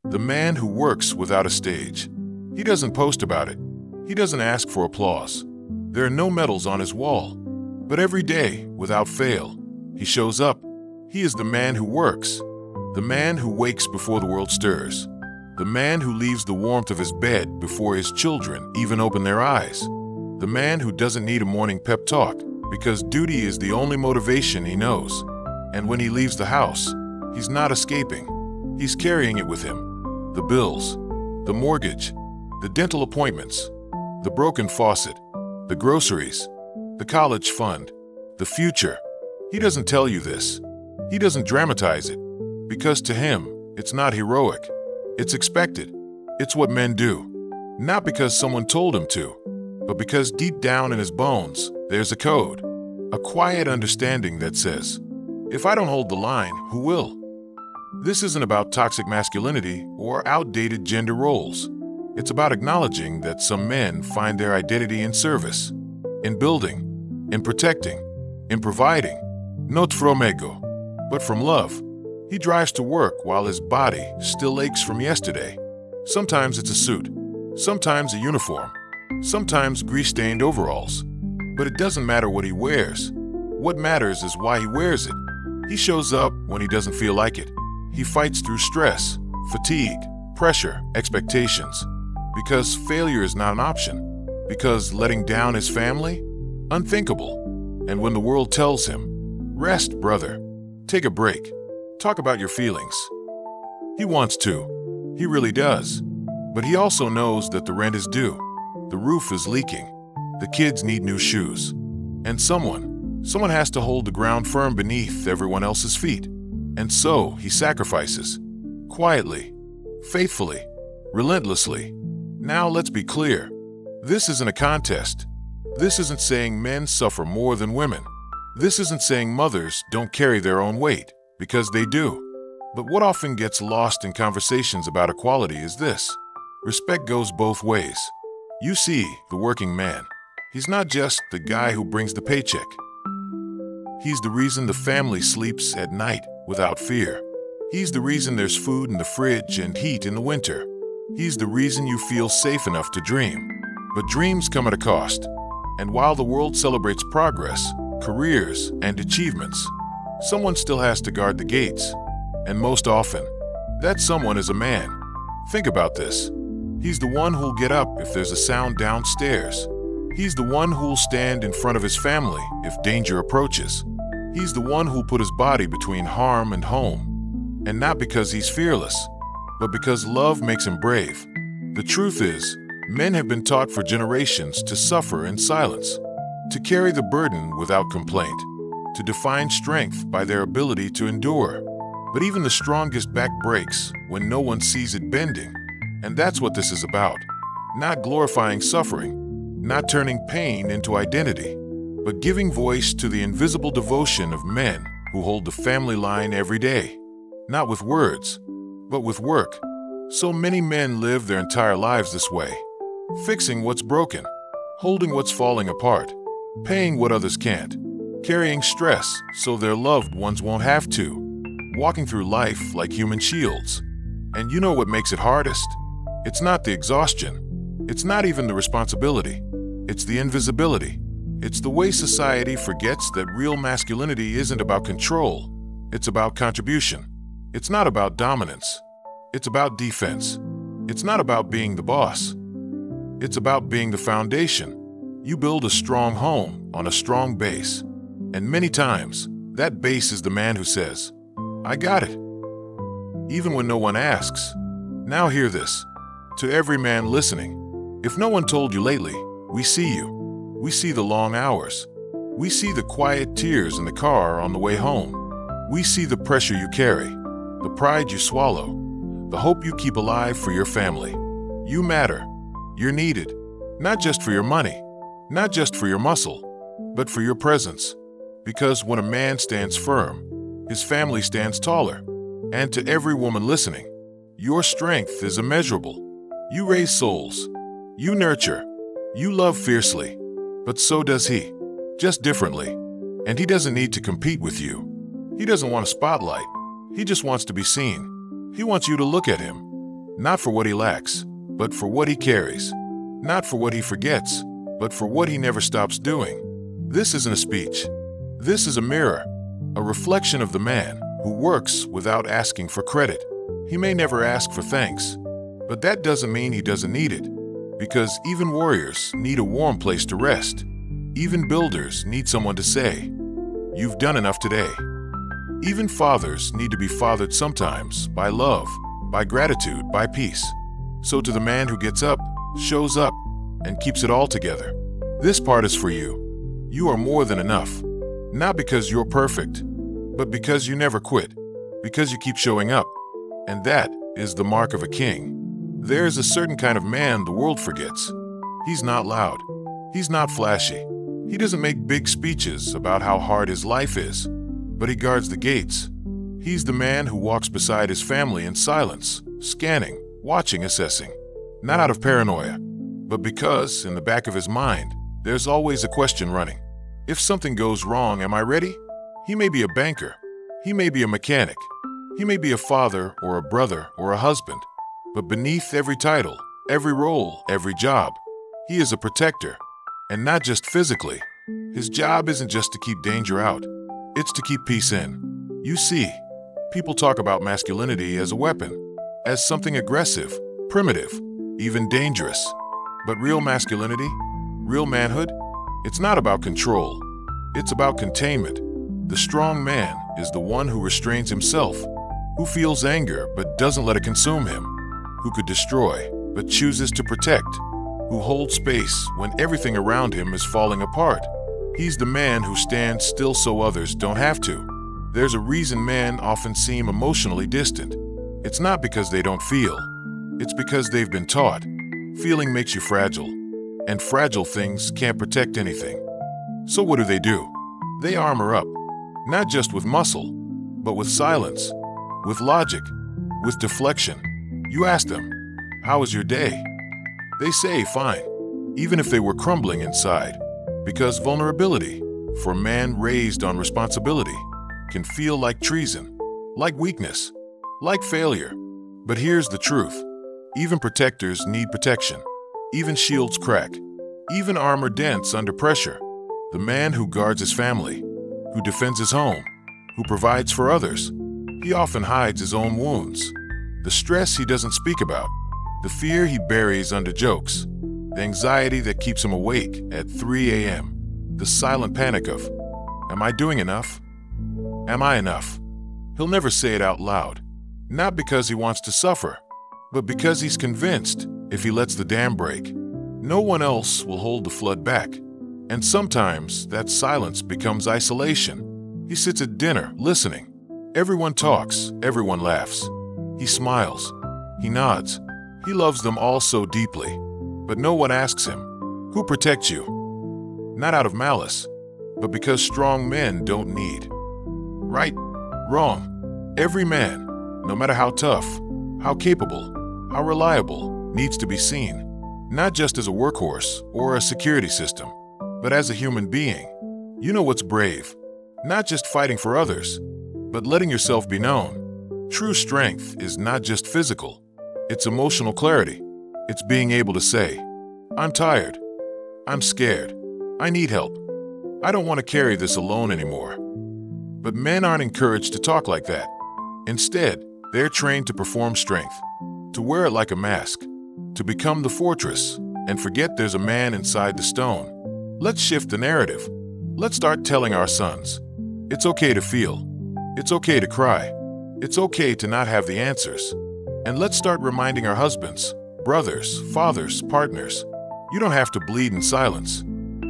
The man who works without a stage. He doesn't post about it. He doesn't ask for applause. There are no medals on his wall. But every day, without fail, he shows up. He is the man who works. The man who wakes before the world stirs. The man who leaves the warmth of his bed before his children even open their eyes. The man who doesn't need a morning pep talk because duty is the only motivation he knows. And when he leaves the house, he's not escaping. He's carrying it with him. The bills, the mortgage, the dental appointments, the broken faucet, the groceries, the college fund, the future. He doesn't tell you this. He doesn't dramatize it. Because to him, it's not heroic. It's expected. It's what men do. Not because someone told him to, but because deep down in his bones, there's a code. A quiet understanding that says, if I don't hold the line, who will? This isn't about toxic masculinity or outdated gender roles. It's about acknowledging that some men find their identity in service, in building, in protecting, in providing, not from ego, but from love. He drives to work while his body still aches from yesterday. Sometimes it's a suit, sometimes a uniform, sometimes grease-stained overalls. But it doesn't matter what he wears. What matters is why he wears it. He shows up when he doesn't feel like it. He fights through stress, fatigue, pressure, expectations. Because failure is not an option. Because letting down his family? Unthinkable. And when the world tells him, rest, brother, take a break, talk about your feelings. He wants to. He really does. But he also knows that the rent is due. The roof is leaking. The kids need new shoes. And someone has to hold the ground firm beneath everyone else's feet. And so he sacrifices. Quietly, faithfully, relentlessly. Now let's be clear. This isn't a contest. This isn't saying men suffer more than women. This isn't saying mothers don't carry their own weight, because they do. But what often gets lost in conversations about equality is this. Respect goes both ways. You see, the working man. He's not just the guy who brings the paycheck. He's the reason the family sleeps at night without fear. He's the reason there's food in the fridge and heat in the winter. He's the reason you feel safe enough to dream. But dreams come at a cost. And while the world celebrates progress, careers, and achievements, someone still has to guard the gates. And most often, that someone is a man. Think about this. He's the one who'll get up if there's a sound downstairs. He's the one who'll stand in front of his family if danger approaches. He's the one who'll put his body between harm and home. And not because he's fearless, but because love makes him brave. The truth is, men have been taught for generations to suffer in silence, to carry the burden without complaint, to define strength by their ability to endure. But even the strongest back breaks when no one sees it bending. And that's what this is about. Not glorifying suffering, not turning pain into identity, but giving voice to the invisible devotion of men who hold the family line every day. Not with words, but with work. So many men live their entire lives this way. Fixing what's broken, holding what's falling apart, paying what others can't, carrying stress so their loved ones won't have to, walking through life like human shields. And you know what makes it hardest? It's not the exhaustion. It's not even the responsibility. It's the invisibility. It's the way society forgets that real masculinity isn't about control. It's about contribution. It's not about dominance. It's about defense. It's not about being the boss. It's about being the foundation. You build a strong home on a strong base. And many times, that base is the man who says, I got it. Even when no one asks. Now hear this. To every man listening, if no one told you lately, we see you. We see the long hours. We see the quiet tears in the car on the way home. We see the pressure you carry, the pride you swallow, the hope you keep alive for your family. You matter. You're needed. Not just for your money, not just for your muscle, but for your presence. Because when a man stands firm, his family stands taller. And to every woman listening, your strength is immeasurable. You raise souls. You nurture. You love fiercely. But so does he. Just differently. And he doesn't need to compete with you. He doesn't want a spotlight. He just wants to be seen. He wants you to look at him. Not for what he lacks, but for what he carries. Not for what he forgets, but for what he never stops doing. This isn't a speech. This is a mirror, a reflection of the man who works without asking for credit. He may never ask for thanks, but that doesn't mean he doesn't need it, because even warriors need a warm place to rest. Even builders need someone to say, "You've done enough today." Even fathers need to be fathered sometimes by love, by gratitude, by peace. So to the man who gets up, shows up, and keeps it all together, this part is for you. You are more than enough. Not because you're perfect, but because you never quit, because you keep showing up. And that is the mark of a king. There is a certain kind of man the world forgets. He's not loud. He's not flashy. He doesn't make big speeches about how hard his life is, but he guards the gates. He's the man who walks beside his family in silence, scanning, watching, assessing. Not out of paranoia, but because, in the back of his mind, there's always a question running. If something goes wrong, am I ready? He may be a banker. He may be a mechanic. He may be a father or a brother or a husband. But beneath every title, every role, every job, he is a protector. And not just physically. His job isn't just to keep danger out. It's to keep peace in. You see, people talk about masculinity as a weapon, as something aggressive, primitive, even dangerous. But real masculinity, real manhood, it's not about control. It's about containment. The strong man is the one who restrains himself, who feels anger but doesn't let it consume him, who could destroy but chooses to protect, who holds space when everything around him is falling apart. He's the man who stands still so others don't have to. There's a reason men often seem emotionally distant. It's not because they don't feel. It's because they've been taught. Feeling makes you fragile, and fragile things can't protect anything. So what do? They armor up, not just with muscle, but with silence, with logic, with deflection. You ask them, "How was your day?" They say, "Fine," even if they were crumbling inside. Because vulnerability, for a man raised on responsibility, can feel like treason, like weakness, like failure. But here's the truth. Even protectors need protection. Even shields crack. Even armor dents under pressure. The man who guards his family, who defends his home, who provides for others, he often hides his own wounds. The stress he doesn't speak about, the fear he buries under jokes, the anxiety that keeps him awake at 3 a.m., the silent panic of, "Am I doing enough? Am I enough?" He'll never say it out loud, not because he wants to suffer, but because he's convinced if he lets the dam break, no one else will hold the flood back. And sometimes that silence becomes isolation. He sits at dinner, listening. Everyone talks, everyone laughs. He smiles, he nods. He loves them all so deeply, but no one asks him, "Who protects you?" Not out of malice, but because strong men don't need. Right? Wrong. Every man, no matter how tough, how capable, how reliable, needs to be seen, not just as a workhorse or a security system, but as a human being. You know what's brave? Not just fighting for others, but letting yourself be known. True strength is not just physical. It's emotional clarity. It's being able to say, "I'm tired. I'm scared. I need help. I don't want to carry this alone anymore." But men aren't encouraged to talk like that. Instead, they're trained to perform strength, to wear it like a mask, to become the fortress, and forget there's a man inside the stone. Let's shift the narrative. Let's start telling our sons, it's okay to feel. It's okay to cry. It's okay to not have the answers. And let's start reminding our husbands, brothers, fathers, partners, you don't have to bleed in silence.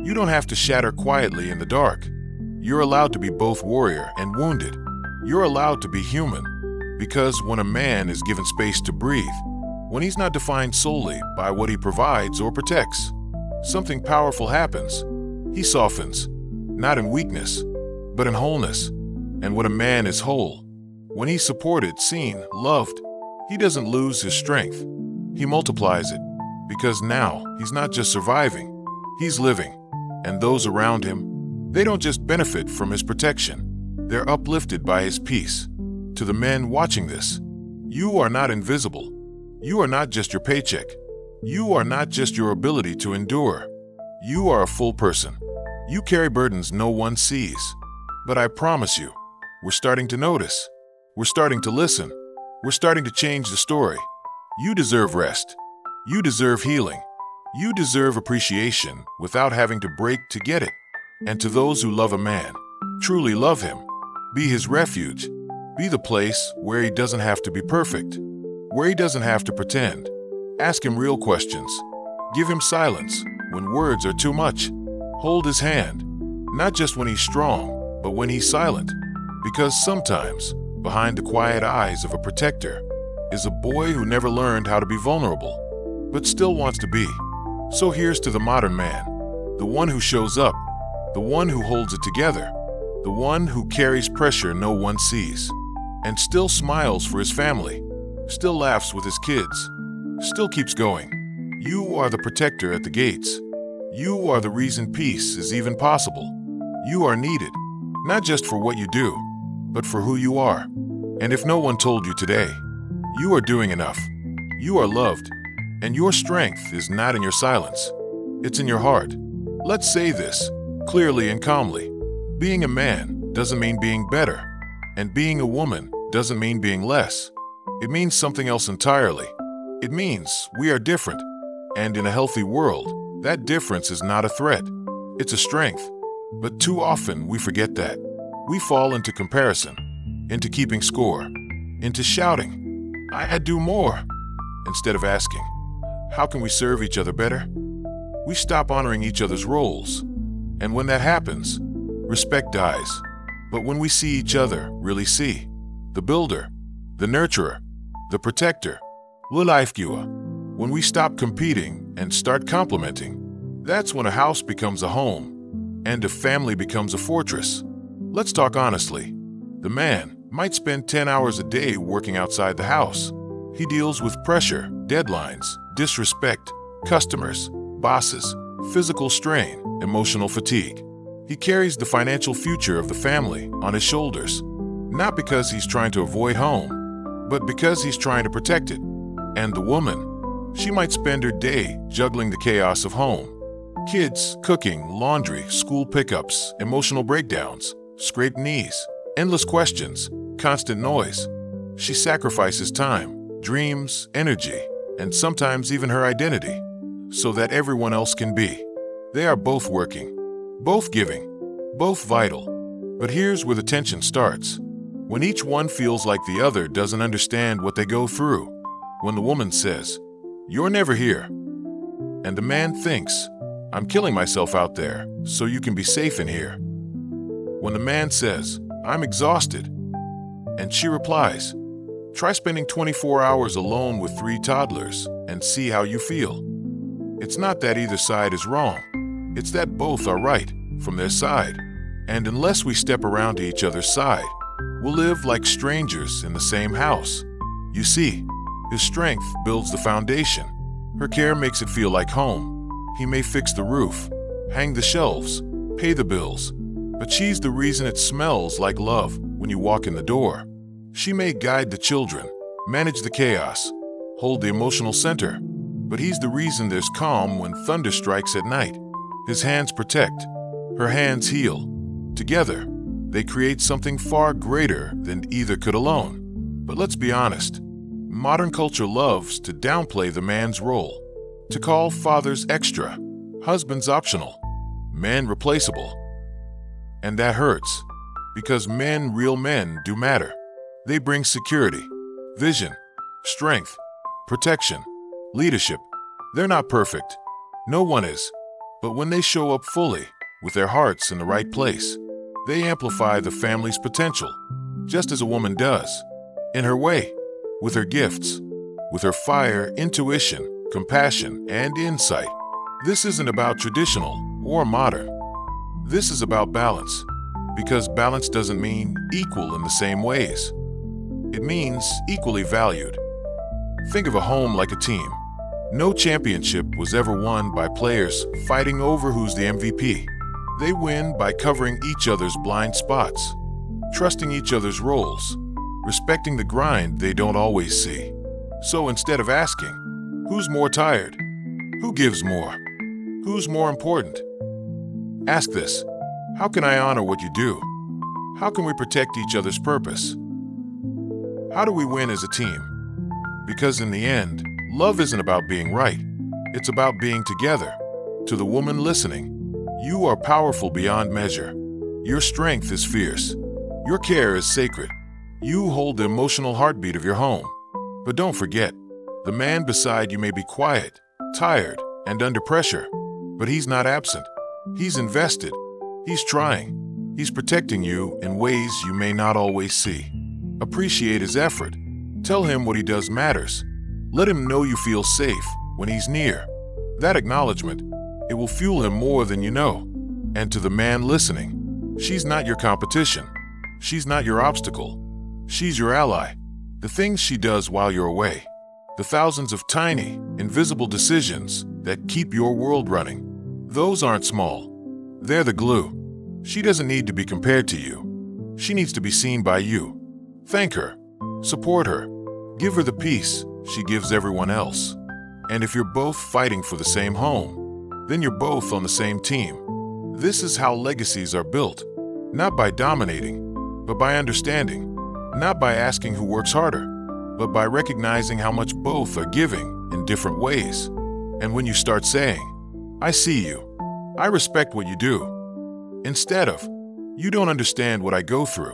You don't have to shatter quietly in the dark. You're allowed to be both warrior and wounded. You're allowed to be human. Because when a man is given space to breathe, when he's not defined solely by what he provides or protects, something powerful happens. He softens, not in weakness, but in wholeness. And when a man is whole, when he's supported, seen, loved, he doesn't lose his strength. He multiplies it, because now he's not just surviving, he's living. And those around him, they don't just benefit from his protection, they're uplifted by his peace. To the men watching this, you are not invisible. You are not just your paycheck. You are not just your ability to endure. You are a full person. You carry burdens no one sees. But I promise you, we're starting to notice. We're starting to listen. We're starting to change the story. You deserve rest. You deserve healing. You deserve appreciation without having to break to get it. And to those who love a man, truly love him, be his refuge. Be the place where he doesn't have to be perfect, where he doesn't have to pretend. Ask him real questions. Give him silence when words are too much. Hold his hand, not just when he's strong, but when he's silent. Because sometimes, behind the quiet eyes of a protector, is a boy who never learned how to be vulnerable, but still wants to be. So here's to the modern man, the one who shows up, the one who holds it together, the one who carries pressure no one sees, and still smiles for his family, still laughs with his kids, still keeps going. You are the protector at the gates. You are the reason peace is even possible. You are needed, not just for what you do, but for who you are. And if no one told you today, you are doing enough. You are loved, and your strength is not in your silence. It's in your heart. Let's say this clearly and calmly. Being a man doesn't mean being better, and being a woman doesn't mean being less. It means something else entirely. It means we are different, and in a healthy world, that difference is not a threat. It's a strength. But too often we forget that. We fall into comparison, into keeping score, into shouting, I do more, instead of asking, how can we serve each other better? We stop honoring each other's roles. And when that happens, respect dies. But when we see each other, really see, the builder, the nurturer, the protector, when we stop competing and start complimenting, that's when a house becomes a home and a family becomes a fortress. Let's talk honestly. The man might spend 10 hours a day working outside the house. He deals with pressure, deadlines, disrespect, customers, bosses, physical strain, emotional fatigue. He carries the financial future of the family on his shoulders, not because he's trying to avoid home, but because he's trying to protect it. And the woman, she might spend her day juggling the chaos of home. Kids, cooking, laundry, school pickups, emotional breakdowns, scraped knees, endless questions, constant noise. She sacrifices time, dreams, energy, and sometimes even her identity, so that everyone else can be. They are both working, both giving, both vital. But here's where the tension starts. When each one feels like the other doesn't understand what they go through. When the woman says, "You're never here," and the man thinks, "I'm killing myself out there so you can be safe in here." When the man says, "I'm exhausted," and she replies, "Try spending 24 hours alone with 3 toddlers and see how you feel." It's not that either side is wrong. It's that both are right from their side. And unless we step around to each other's side, we'll live like strangers in the same house. You see, his strength builds the foundation. Her care makes it feel like home. He may fix the roof, hang the shelves, pay the bills, but she's the reason it smells like love when you walk in the door. She may guide the children, manage the chaos, hold the emotional center, but he's the reason there's calm when thunder strikes at night. His hands protect, her hands heal. Together, they create something far greater than either could alone. But let's be honest, modern culture loves to downplay the man's role, to call fathers extra, husbands optional, men replaceable. And that hurts, because men, real men, do matter. They bring security, vision, strength, protection, leadership. They're not perfect. No one is. But when they show up fully, with their hearts in the right place, they amplify the family's potential, just as a woman does, in her way, with her gifts, with her fire, intuition, compassion, and insight. This isn't about traditional or modern. This is about balance, because balance doesn't mean equal in the same ways. It means equally valued. Think of a home like a team. No championship was ever won by players fighting over who's the MVP. They win by covering each other's blind spots, trusting each other's roles, respecting the grind they don't always see. So instead of asking, who's more tired? Who gives more? Who's more important? Ask this: how can I honor what you do? How can we protect each other's purpose? How do we win as a team? Because in the end, love isn't about being right. It's about being together. To the woman listening, you are powerful beyond measure. Your strength is fierce. Your care is sacred. You hold the emotional heartbeat of your home. But don't forget, the man beside you may be quiet, tired, and under pressure. But he's not absent. He's invested. He's trying. He's protecting you in ways you may not always see. Appreciate his effort. Tell him what he does matters. Let him know you feel safe when he's near. That acknowledgement, it will fuel him more than you know. And to the man listening, she's not your competition. She's not your obstacle. She's your ally. The things she does while you're away, the thousands of tiny, invisible decisions that keep your world running, those aren't small. They're the glue. She doesn't need to be compared to you. She needs to be seen by you. Thank her. Support her. Give her the peace she gives everyone else. And if you're both fighting for the same home, then you're both on the same team. This is how legacies are built, not by dominating, but by understanding. Not by asking who works harder, but by recognizing how much both are giving in different ways. And when you start saying, I see you, I respect what you do, instead of, you don't understand what I go through,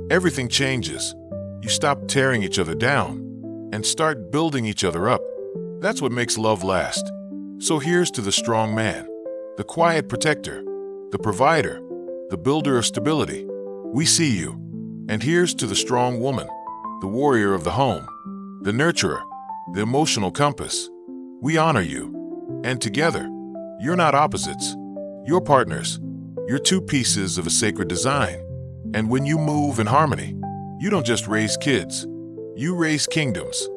everything changes. You stop tearing each other down and start building each other up. That's what makes love last. So here's to the strong man, the quiet protector, the provider, the builder of stability. We see you. And here's to the strong woman, the warrior of the home, the nurturer, the emotional compass. We honor you. And together, you're not opposites. You're partners. You're two pieces of a sacred design. And when you move in harmony, you don't just raise kids, you raise kingdoms.